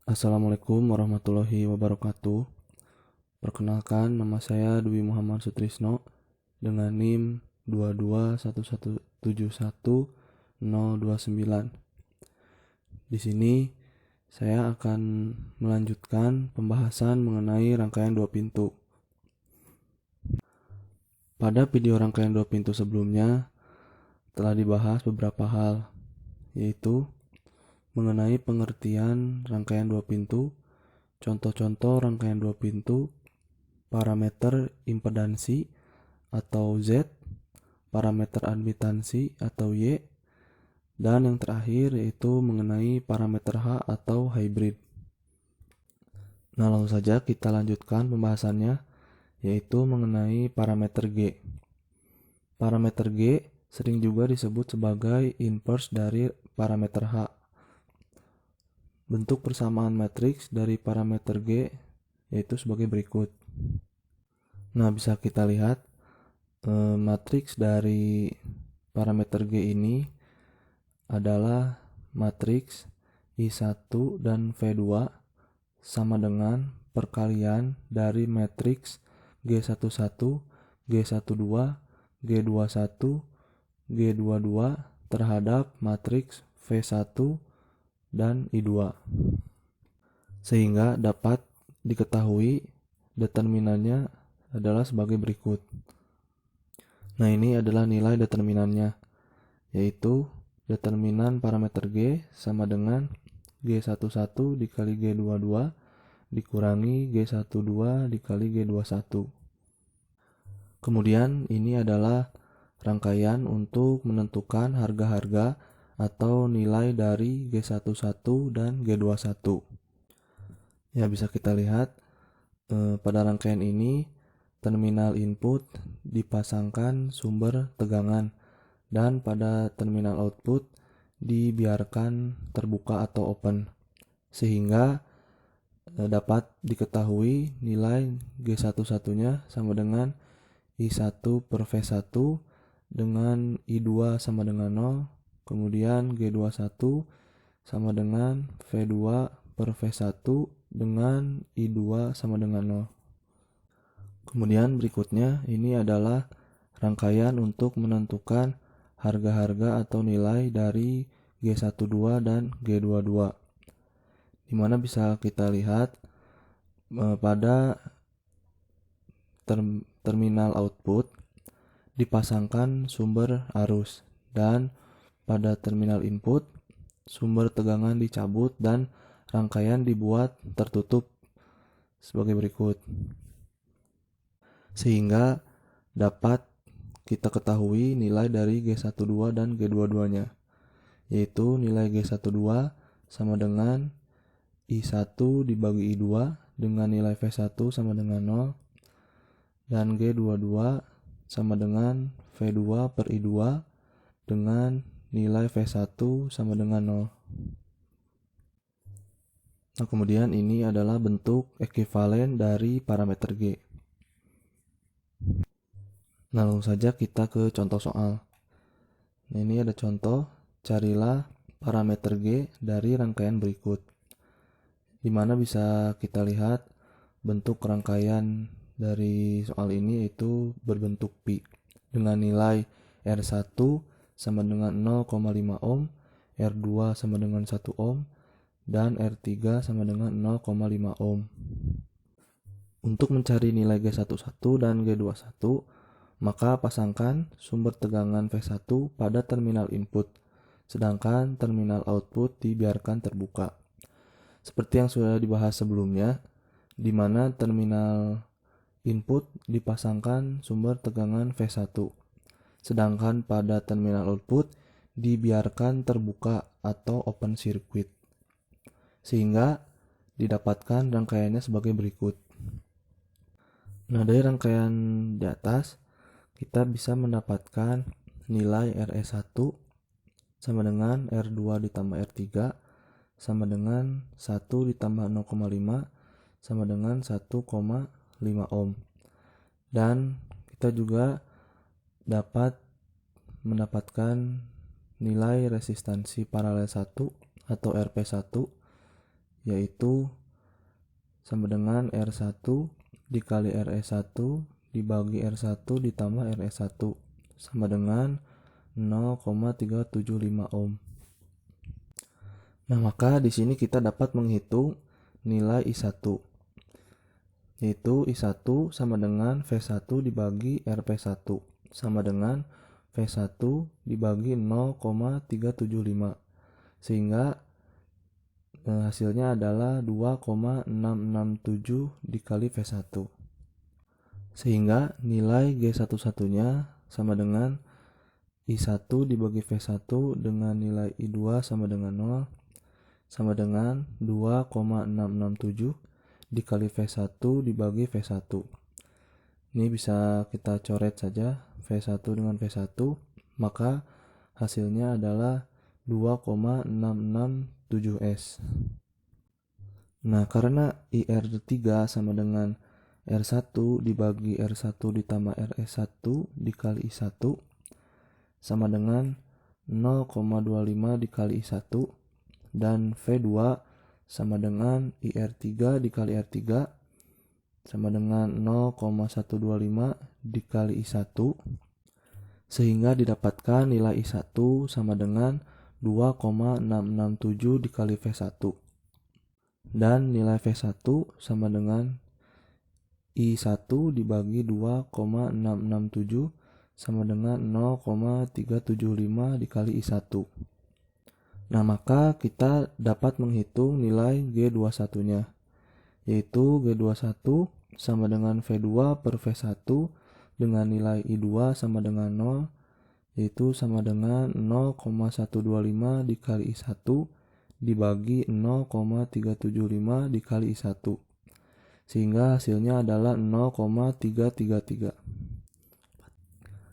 Assalamualaikum warahmatullahi wabarakatuh. Perkenalkan, nama saya Dwi Muhammad Sutrisno dengan NIM 221171029. Di sini saya akan melanjutkan pembahasan mengenai rangkaian dua pintu. Pada video rangkaian dua pintu sebelumnya telah dibahas beberapa hal, yaitu mengenai pengertian rangkaian dua pintu, contoh-contoh rangkaian dua pintu, parameter impedansi atau Z, parameter admitansi atau Y, dan yang terakhir yaitu mengenai parameter H atau hybrid. Nah, langsung saja kita lanjutkan pembahasannya, yaitu mengenai parameter G. Parameter G sering juga disebut sebagai inverse dari parameter H. Bentuk persamaan matriks dari parameter G yaitu sebagai berikut. Nah, bisa kita lihat matriks dari parameter G ini adalah matriks I1 dan V2 sama dengan perkalian dari matriks G11, G12, G21, G22 terhadap matriks V1 dan I2. Sehingga dapat diketahui determinannya adalah sebagai berikut. Nah, ini adalah nilai determinannya, yaitu determinan parameter G sama dengan G11 dikali G22 dikurangi G12 dikali G21. Kemudian ini adalah rangkaian untuk menentukan harga-harga atau nilai dari G11 dan G21. Ya, bisa kita lihat pada rangkaian ini terminal input dipasangkan sumber tegangan dan pada terminal output dibiarkan terbuka atau open, sehingga dapat diketahui nilai G11-nya sama dengan I1 per V1 dengan I2 sama dengan 0, kemudian G21 sama dengan V2 per V1 dengan I2 sama dengan 0. Kemudian berikutnya ini adalah rangkaian untuk menentukan harga-harga atau nilai dari G12 dan G22, di mana bisa kita lihat pada terminal output dipasangkan sumber arus dan pada terminal input sumber tegangan dicabut dan rangkaian dibuat tertutup sebagai berikut, sehingga dapat kita ketahui nilai dari G12 dan G22-nya, yaitu nilai G12 sama dengan I1 dibagi I2 dengan nilai V1 sama dengan 0, dan G22 sama dengan V2 per I2 dengan nilai V1 sama dengan 0. Nah, kemudian ini adalah bentuk ekuivalen dari parameter G. Nah, langsung saja kita ke contoh soal. Nah, ini ada contoh, carilah parameter G dari rangkaian berikut, di mana bisa kita lihat bentuk rangkaian dari soal ini yaitu berbentuk pi dengan nilai R1 sama dengan 0,5 ohm, R2 sama dengan 1 ohm, dan R3 sama dengan 0,5 ohm. Untuk mencari nilai G11 dan G21, maka pasangkan sumber tegangan V1 pada terminal input, sedangkan terminal output dibiarkan terbuka. Seperti yang sudah dibahas sebelumnya, di mana terminal input dipasangkan sumber tegangan V1, sedangkan pada terminal output dibiarkan terbuka atau open circuit, sehingga didapatkan rangkaiannya sebagai berikut. Nah, dari rangkaian di atas kita bisa mendapatkan nilai RE1 sama dengan R2 ditambah R3 sama dengan 1 ditambah 0,5 sama dengan 1,5 ohm. Dan kita juga dapat mendapatkan nilai resistansi paralel 1 atau RP1 yaitu sama dengan R1 dikali RE1 dibagi R1 ditambah RE1 sama dengan 0,375 ohm. Nah, maka di sini kita dapat menghitung nilai I1, yaitu I1 sama dengan V1 dibagi RP1 sama dengan V1 dibagi 0,375, sehingga hasilnya adalah 2,667 dikali V1, sehingga nilai G11-nya sama dengan I1 dibagi V1 dengan nilai I2 sama dengan 0 sama dengan 2,667 dikali V1 dibagi V1. Ini bisa kita coret saja V1 dengan V1, maka hasilnya adalah 2,667S. Nah, karena IR3 sama dengan R1 dibagi R1 ditambah RE1 dikali I1 sama dengan 0,25 dikali I1, dan V2 sama dengan IR3 dikali R3 sama dengan 0,125 dikali I1, sehingga didapatkan nilai I1 sama dengan 2,667 dikali V1, dan nilai V1 sama dengan I1 dibagi 2,667 sama dengan 0,375 dikali I1. Nah, maka kita dapat menghitung nilai G21-nya, yaitu G21 sama dengan V2 per V1 dengan nilai I2 sama dengan 0, yaitu sama dengan 0,125 dikali I1 dibagi 0,375 dikali I1, sehingga hasilnya adalah 0,333.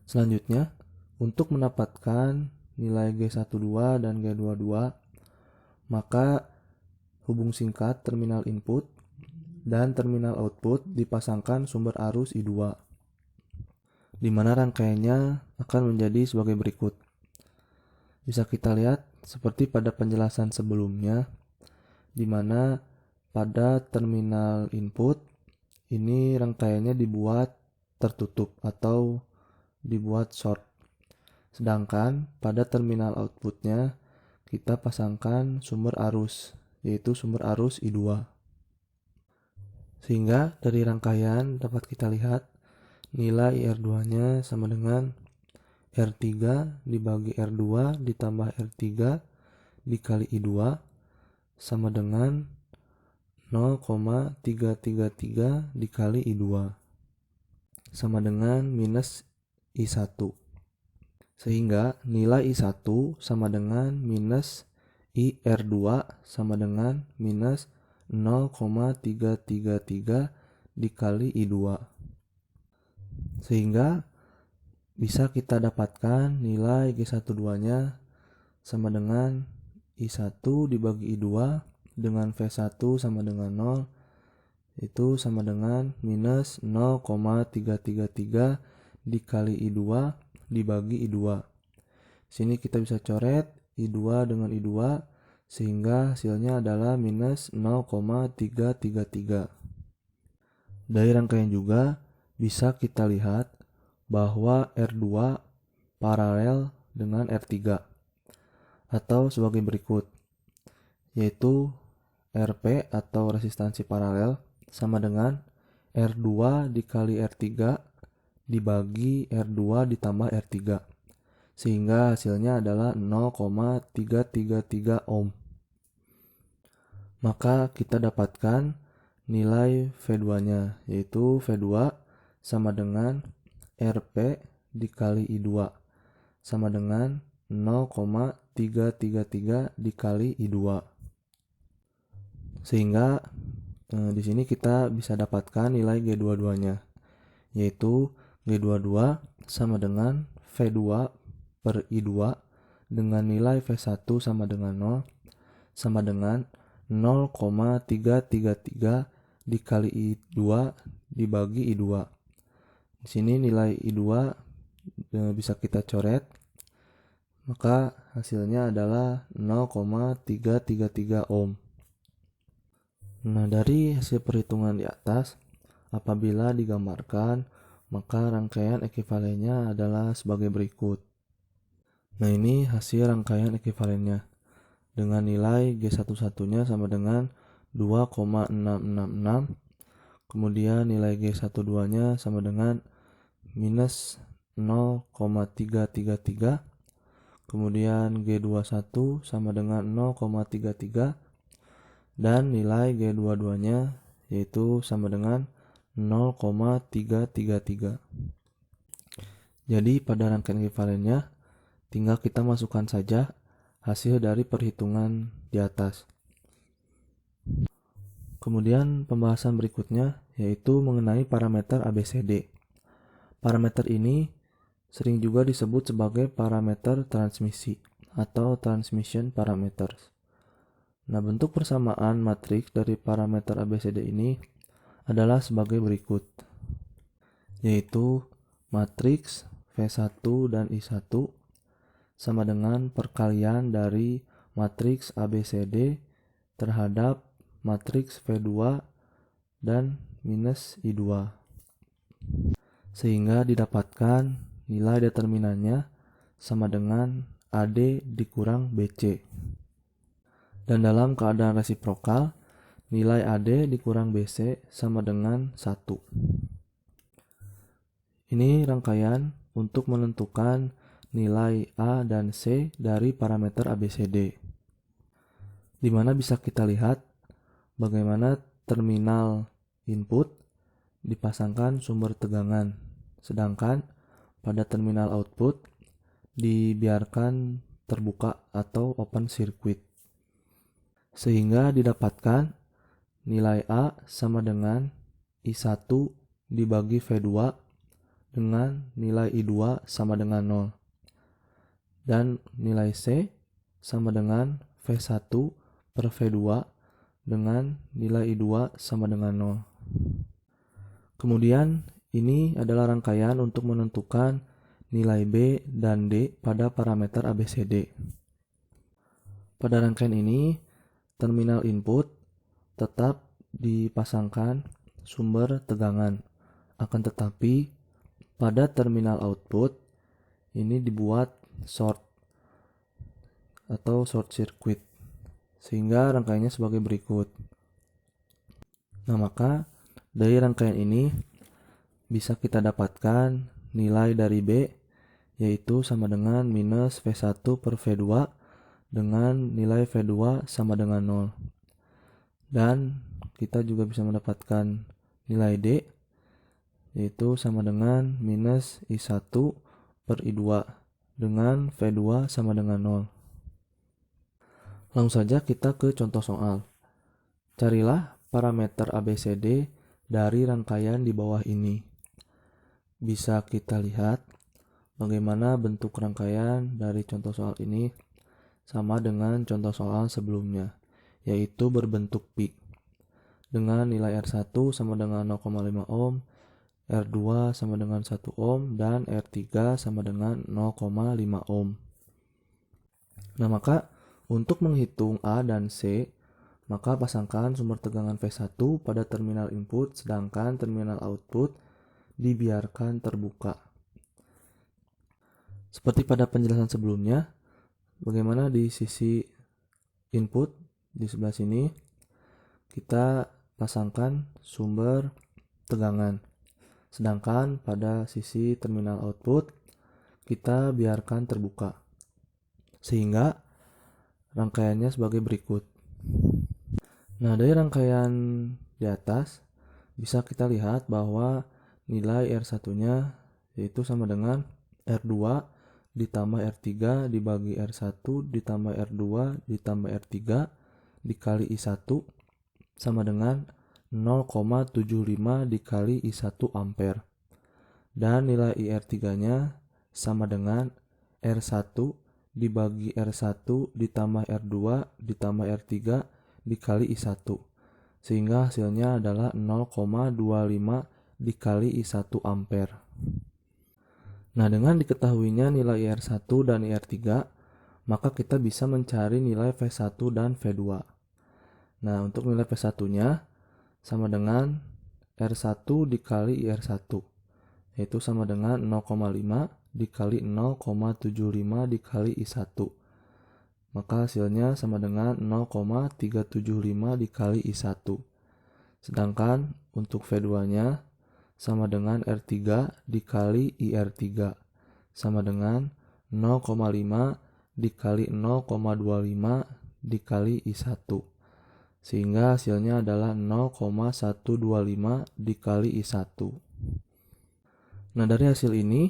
Selanjutnya, untuk mendapatkan nilai G12 dan G22, maka hubung singkat terminal input dan terminal output dipasangkan sumber arus I2, di mana rangkaiannya akan menjadi sebagai berikut. Bisa kita lihat seperti pada penjelasan sebelumnya, di mana pada terminal input ini rangkaiannya dibuat tertutup atau dibuat short. Sedangkan pada terminal outputnya kita pasangkan sumber arus, yaitu sumber arus I2. Sehingga dari rangkaian dapat kita lihat nilai IR2-nya sama dengan R3 dibagi R2 ditambah R3 dikali I2 sama dengan 0,333 dikali I2 sama dengan minus I1. Sehingga nilai I1 sama dengan minus IR2 sama dengan minus 0,333 dikali I2. Sehingga bisa kita dapatkan nilai G12-nya sama dengan I1 dibagi I2 dengan V1 sama dengan 0, itu sama dengan minus 0,333 dikali I2 dibagi I2. Sini kita bisa coret I2 dengan I2, sehingga hasilnya adalah minus 0,333. Dari rangkaian juga bisa kita lihat bahwa R2 paralel dengan R3 atau sebagai berikut, yaitu RP atau resistansi paralel sama dengan R2 dikali R3 dibagi R2 ditambah R3, sehingga hasilnya adalah 0,333 ohm. Maka kita dapatkan nilai V2-nya, yaitu V2 sama dengan RP dikali I2 sama dengan 0,333 dikali I2. Sehingga di sini kita bisa dapatkan nilai G22-nya, yaitu G22 sama dengan V2 per I2 dengan nilai V1 sama dengan 0 sama dengan 0,333 dikali I2 dibagi I2. Di sini nilai I2 bisa kita coret, maka hasilnya adalah 0,333 ohm. Nah, dari hasil perhitungan di atas, apabila digambarkan, maka rangkaian ekuivalennya adalah sebagai berikut. Nah, ini hasil rangkaian ekuivalennya. Dengan nilai G11-nya sama dengan 2,666. Kemudian nilai G12-nya sama dengan minus 0,333. Kemudian G21 sama dengan 0,33. Dan nilai G22-nya yaitu sama dengan 0,333. Jadi pada rangkaian ekuivalennya tinggal kita masukkan saja hasil dari perhitungan di atas. Kemudian pembahasan berikutnya yaitu mengenai parameter ABCD. Parameter ini sering juga disebut sebagai parameter transmisi atau transmission parameters. Nah, bentuk persamaan matriks dari parameter ABCD ini adalah sebagai berikut, yaitu matriks V1 dan I1 sama dengan perkalian dari matriks ABCD terhadap matriks V2 dan minus I2. Sehingga didapatkan nilai determinannya sama dengan AD dikurang BC. Dan dalam keadaan resiprokal, nilai AD dikurang BC sama dengan 1. Ini rangkaian untuk menentukan nilai A dan C dari parameter ABCD, di mana bisa kita lihat bagaimana terminal input dipasangkan sumber tegangan, sedangkan pada terminal output dibiarkan terbuka atau open circuit, sehingga didapatkan nilai A sama dengan I1 dibagi V2 dengan nilai I2 sama dengan 0. Dan nilai C sama dengan V1 per V2 dengan nilai I2 sama dengan 0. Kemudian ini adalah rangkaian untuk menentukan nilai B dan D pada parameter ABCD. Pada rangkaian ini, terminal input tetap dipasangkan sumber tegangan. Akan tetapi pada terminal output ini dibuat short atau short circuit, sehingga rangkaiannya sebagai berikut. Nah, maka dari rangkaian ini bisa kita dapatkan nilai dari B yaitu sama dengan minus V1 per V2 dengan nilai V2 sama dengan 0. Dan kita juga bisa mendapatkan nilai D yaitu sama dengan minus I1 per I2 dengan V2 sama dengan 0. Langsung saja kita ke contoh soal. Carilah parameter ABCD dari rangkaian di bawah ini. Bisa kita lihat bagaimana bentuk rangkaian dari contoh soal ini sama dengan contoh soal sebelumnya, yaitu berbentuk peak dengan nilai R1 sama dengan 0,5 ohm, R2 sama dengan 1 ohm, dan R3 sama dengan 0,5 ohm. Nah, maka untuk menghitung A dan C, maka pasangkan sumber tegangan V1 pada terminal input, sedangkan terminal output dibiarkan terbuka. Seperti pada penjelasan sebelumnya, bagaimana di sisi input di sebelah sini kita pasangkan sumber tegangan, sedangkan pada sisi terminal output kita biarkan terbuka, sehingga rangkaiannya sebagai berikut. Nah, dari rangkaian di atas bisa kita lihat bahwa nilai R1-nya yaitu sama dengan R2 ditambah R3 dibagi R1 ditambah R2 ditambah R3 dikali I1 sama dengan 0,75 dikali I1 ampere. Dan nilai IR3-nya sama dengan R1 dibagi R1 ditambah R2 ditambah R3 dikali I1, sehingga hasilnya adalah 0,25 dikali I1 ampere. Nah, dengan diketahuinya nilai IR1 dan IR3, maka kita bisa mencari nilai V1 dan V2. Nah, untuk nilai P1-nya sama dengan R1 dikali IR1, yaitu sama dengan 0,5 dikali 0,75 dikali I1. Maka hasilnya sama dengan 0,375 dikali I1. Sedangkan untuk V2-nya sama dengan R3 dikali IR3, sama dengan 0,5 dikali 0,25 dikali I1. Sehingga hasilnya adalah 0,125 dikali I1. Nah, dari hasil ini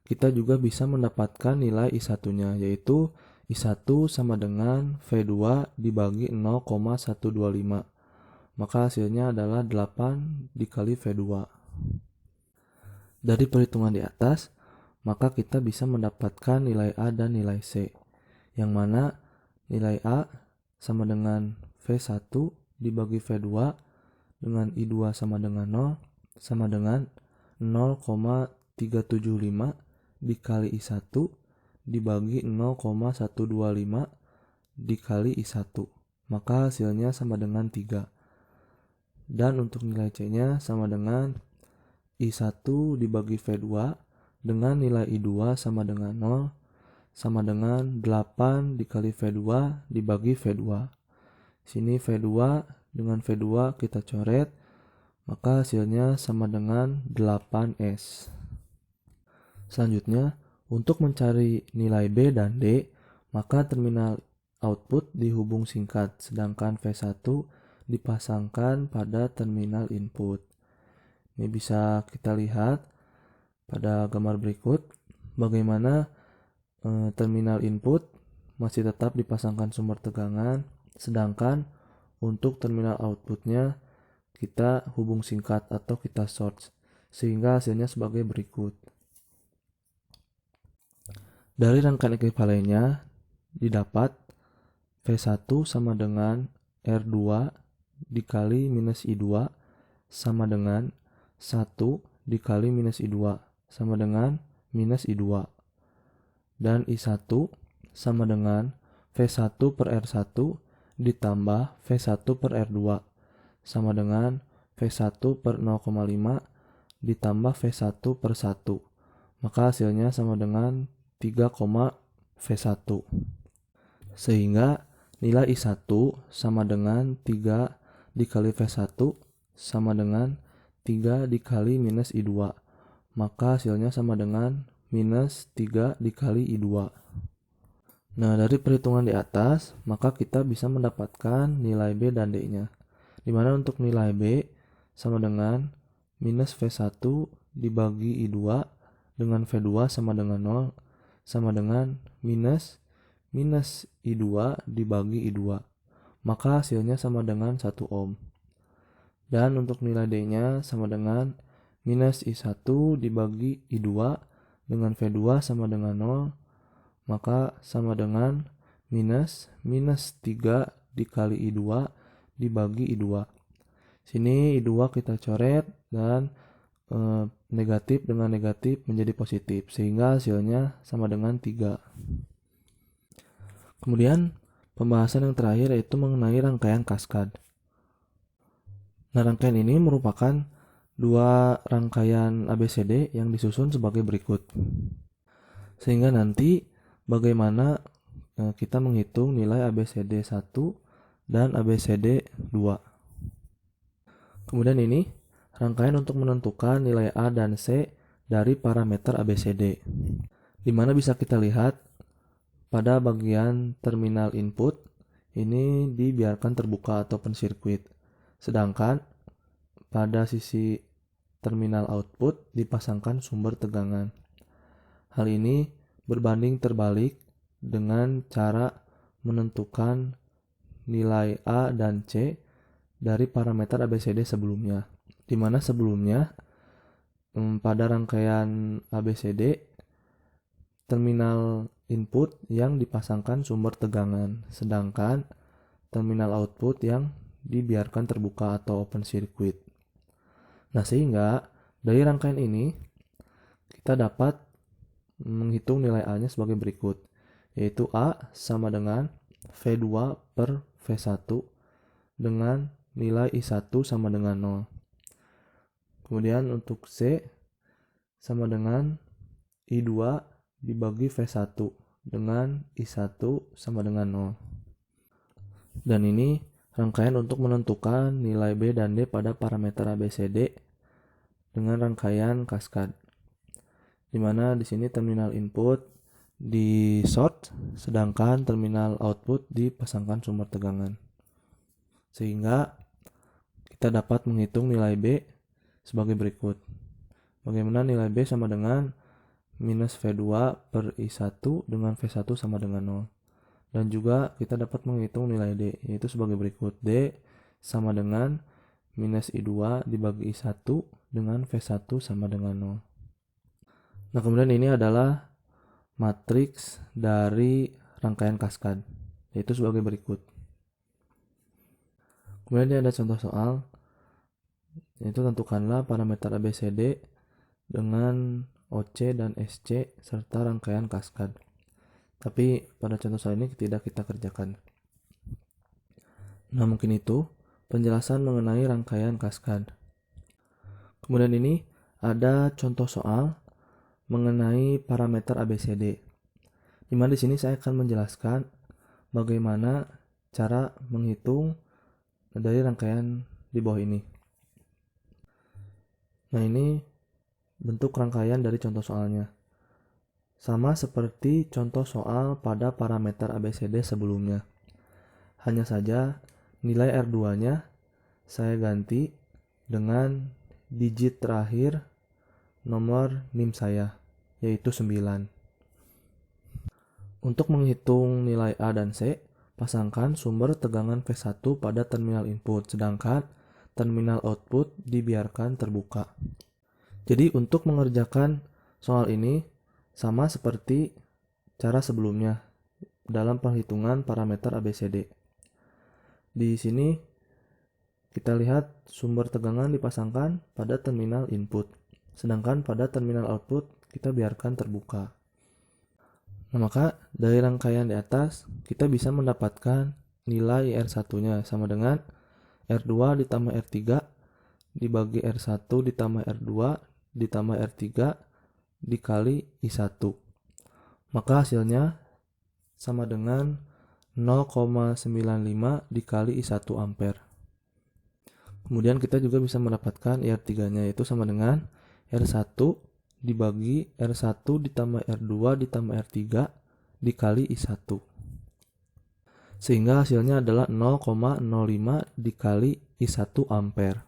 kita juga bisa mendapatkan nilai I1-nya, yaitu I1 sama dengan V2 dibagi 0,125. Maka hasilnya adalah 8 dikali V2. Dari perhitungan di atas, maka kita bisa mendapatkan nilai A dan nilai C, yang mana nilai A sama dengan V1 dibagi V2 dengan I2 sama dengan 0, sama dengan 0,375 dikali I1 dibagi 0,125 dikali I1. Maka hasilnya sama dengan 3. Dan untuk nilai C-nya sama dengan I1 dibagi V2 dengan nilai I2 sama dengan 0, sama dengan 8 dikali V2 dibagi V2. Sini V2 dengan V2 kita coret, maka hasilnya sama dengan 8S. Selanjutnya, untuk mencari nilai B dan D, maka terminal output dihubung singkat, sedangkan V1 dipasangkan pada terminal input. Ini bisa kita lihat pada gambar berikut bagaimana terminal input masih tetap dipasangkan sumber tegangan, sedangkan untuk terminal outputnya kita hubung singkat atau kita short, sehingga hasilnya sebagai berikut. Dari rangkaian ekuivalennya didapat V1 sama dengan R2 dikali minus I2 sama dengan 1 dikali minus I2 sama dengan minus I2. Dan I1 sama dengan V1 per R1 ditambah V1 per R2 sama dengan V1 per 0,5 ditambah V1 per 1. Maka hasilnya sama dengan 3, V1. Sehingga nilai I1 sama dengan 3 dikali V1 sama dengan 3 dikali minus I2. Maka hasilnya sama dengan minus 3 dikali I2. Nah, dari perhitungan di atas, maka kita bisa mendapatkan nilai B dan D-nya. Dimana untuk nilai B sama dengan minus V1 dibagi I2 dengan V2 sama dengan 0, sama dengan minus I2 dibagi I2. Maka hasilnya sama dengan 1 ohm. Dan untuk nilai D-nya sama dengan minus I1 dibagi I2 dengan V2 sama dengan 0, maka sama dengan minus 3 dikali I2 dibagi I2. Sini I2 kita coret dan negatif dengan negatif menjadi positif, sehingga hasilnya sama dengan 3. Kemudian pembahasan yang terakhir yaitu mengenai rangkaian kaskad. Nah, rangkaian ini merupakan dua rangkaian ABCD yang disusun sebagai berikut. Sehingga nanti bagaimana kita menghitung nilai ABCD 1 dan ABCD 2. Kemudian ini rangkaian untuk menentukan nilai A dan C dari parameter ABCD. Di mana bisa kita lihat pada bagian terminal input ini dibiarkan terbuka atau open circuit. Sedangkan pada sisi terminal output dipasangkan sumber tegangan. Hal ini berbanding terbalik dengan cara menentukan nilai A dan C dari parameter ABCD sebelumnya. Di mana sebelumnya pada rangkaian ABCD terminal input yang dipasangkan sumber tegangan, sedangkan terminal output yang dibiarkan terbuka atau open circuit. Nah, sehingga dari rangkaian ini kita dapat menghitung nilai A-nya sebagai berikut, yaitu A sama dengan V2 per V1 dengan nilai I1 sama dengan 0. Kemudian untuk C sama dengan I2 dibagi V1 dengan I1 sama dengan 0. Dan ini rangkaian untuk menentukan nilai B dan D pada parameter ABCD dengan rangkaian kaskad. Dimana di sini terminal input di short, sedangkan terminal output dipasangkan sumber tegangan. Sehingga kita dapat menghitung nilai B sebagai berikut. Bagaimana nilai B sama dengan minus V2 per I1 dengan V1 sama dengan 0. Dan juga kita dapat menghitung nilai D, yaitu sebagai berikut. D sama dengan minus I2 dibagi I1 dengan V1 sama dengan 0. Nah, kemudian ini adalah matriks dari rangkaian kaskad, yaitu sebagai berikut. Kemudian ini ada contoh soal, yaitu tentukanlah parameter ABCD dengan OC dan SC serta rangkaian kaskad. Tapi pada contoh soal ini tidak kita kerjakan. Nah, mungkin itu penjelasan mengenai rangkaian kaskad. Kemudian ini ada contoh soal mengenai parameter ABCD. Di mana di sini saya akan menjelaskan bagaimana cara menghitung dari rangkaian di bawah ini. Nah, ini bentuk rangkaian dari contoh soalnya. Sama seperti contoh soal pada parameter ABCD sebelumnya. Hanya saja nilai R2-nya saya ganti dengan digit terakhir nomor NIM saya, yaitu 9. Untuk menghitung nilai A dan C, pasangkan sumber tegangan V1 pada terminal input, sedangkan terminal output dibiarkan terbuka. Jadi untuk mengerjakan soal ini sama seperti cara sebelumnya dalam perhitungan parameter ABCD. Di sini kita lihat sumber tegangan dipasangkan pada terminal input, sedangkan pada terminal output kita biarkan terbuka. Nah, maka dari rangkaian di atas kita bisa mendapatkan nilai R1-nya sama dengan R2 ditambah R3 dibagi R1 ditambah R2 ditambah R3 dikali I1. Maka hasilnya sama dengan 0,95 dikali I1 ampere. Kemudian kita juga bisa mendapatkan R3-nya, yaitu sama dengan R1 dibagi R1 ditambah R2 ditambah R3 dikali I1. Sehingga hasilnya adalah 0,05 dikali I1 ampere.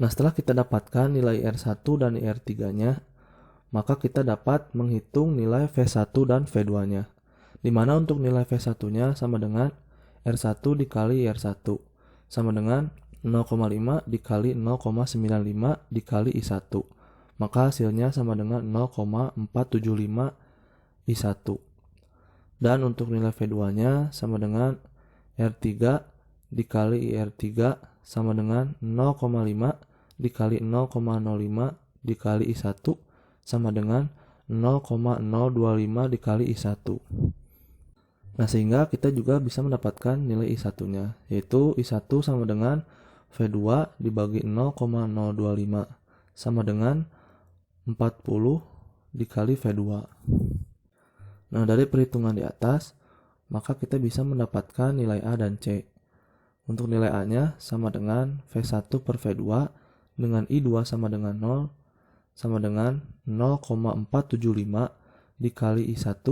Nah, setelah kita dapatkan nilai R1 dan R3-nya, maka kita dapat menghitung nilai V1 dan V2-nya. Dimana untuk nilai V1-nya sama dengan R1 dikali R1 sama dengan 0,5 dikali 0,95 dikali I1. Maka hasilnya sama dengan 0,475 I1. Dan untuk nilai V2-nya sama dengan R3 dikali IR3 sama dengan 0,5 dikali 0,05 dikali I1 sama dengan 0,025 dikali I1. Nah, sehingga kita juga bisa mendapatkan nilai I1-nya, yaitu I1 sama dengan V2 dibagi 0,025 sama dengan 40 dikali V2. Nah, dari perhitungan di atas, maka kita bisa mendapatkan nilai A dan C. Untuk nilai A-nya sama dengan V1 per V2 dengan I2 sama dengan 0 sama dengan 0,475 dikali I1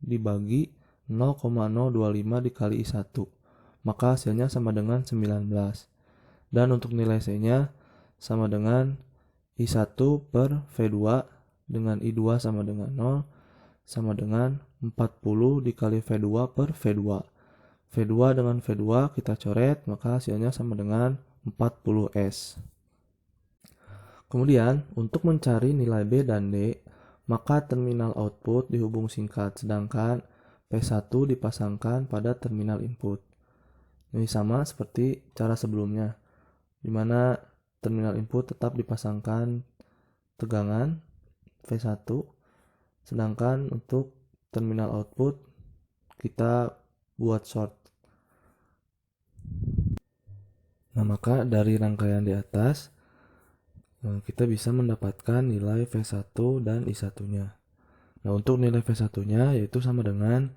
dibagi 0,025 dikali I1. Maka hasilnya sama dengan 19. Dan untuk nilai C-nya sama dengan I1 per V2 dengan I2 sama dengan 0 sama dengan 40 dikali V2 per V2. V2 dengan V2 kita coret, maka hasilnya sama dengan 40S. Kemudian, untuk mencari nilai B dan D, maka terminal output dihubung singkat, sedangkan P1 dipasangkan pada terminal input. Ini sama seperti cara sebelumnya, di mana terminal input tetap dipasangkan tegangan V1, sedangkan untuk terminal output kita buat short. Nah, maka dari rangkaian di atas kita bisa mendapatkan nilai V1 dan I1-nya. Nah, untuk nilai V1-nya yaitu sama dengan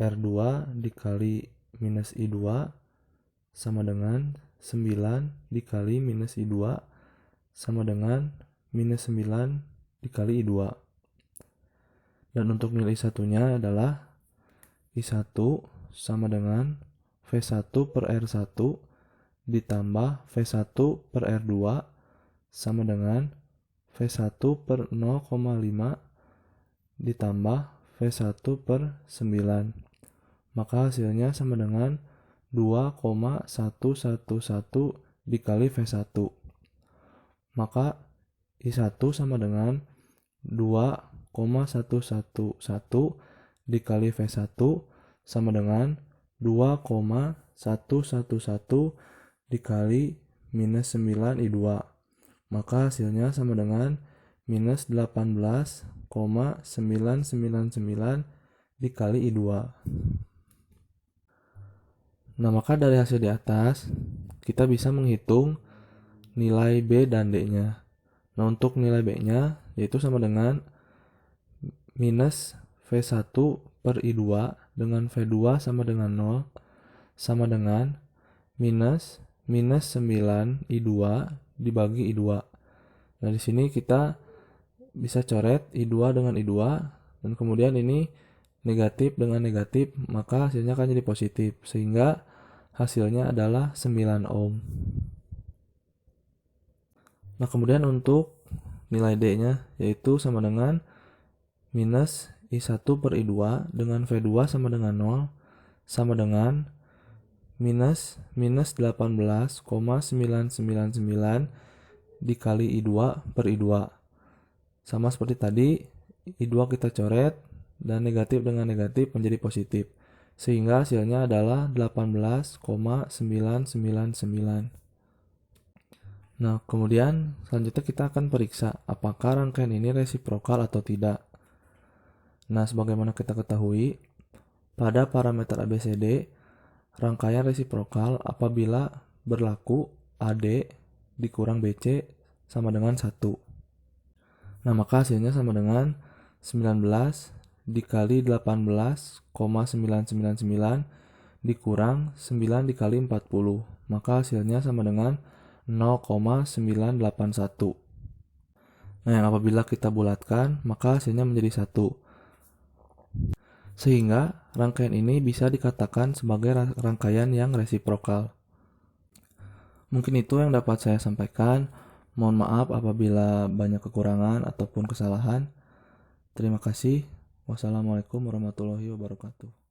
R2 dikali minus I2 sama dengan 9 dikali minus I2 sama dengan minus 9 dikali I2. Dan untuk nilai I1-nya adalah I1 sama dengan V1 per R1 ditambah V1 per R2 sama dengan V1 per 0,5 ditambah V1 per 9. Maka hasilnya sama dengan 2,111 dikali V1. Maka I1 sama dengan 2,111 dikali V1 sama dengan 2,111 dikali minus 9 I2. Maka hasilnya sama dengan minus 18,999 dikali I2. Nah, maka dari hasil di atas kita bisa menghitung nilai B dan D-nya. Nah, untuk nilai B-nya yaitu sama dengan minus V1 per I2 dengan V2 sama dengan 0 sama dengan minus 9 I2 dibagi I2. Nah, di sini kita bisa coret I2 dengan I2 dan kemudian ini negatif dengan negatif, maka hasilnya akan jadi positif sehingga hasilnya adalah 9 ohm. Nah, kemudian untuk nilai D-nya yaitu sama dengan minus I1 per I2 dengan V2 sama dengan 0 sama dengan minus 18,999 dikali I2 per I2. Sama seperti tadi, I2 kita coret dan negatif dengan negatif menjadi positif. Sehingga hasilnya adalah 18,999. Nah, kemudian selanjutnya kita akan periksa apakah rangkaian ini resiprokal atau tidak. Nah, sebagaimana kita ketahui, pada parameter ABCD, rangkaian resiprokal apabila berlaku AD dikurang BC sama dengan 1. Nah, maka hasilnya sama dengan 19 dikali 18,999 dikurang 9 dikali 40. Maka hasilnya sama dengan 0,981. Nah, yang apabila kita bulatkan, maka hasilnya menjadi 1. Sehingga rangkaian ini bisa dikatakan sebagai rangkaian yang resiprokal. Mungkin itu yang dapat saya sampaikan. Mohon maaf apabila banyak kekurangan ataupun kesalahan. Terima kasih. Wassalamualaikum warahmatullahi wabarakatuh.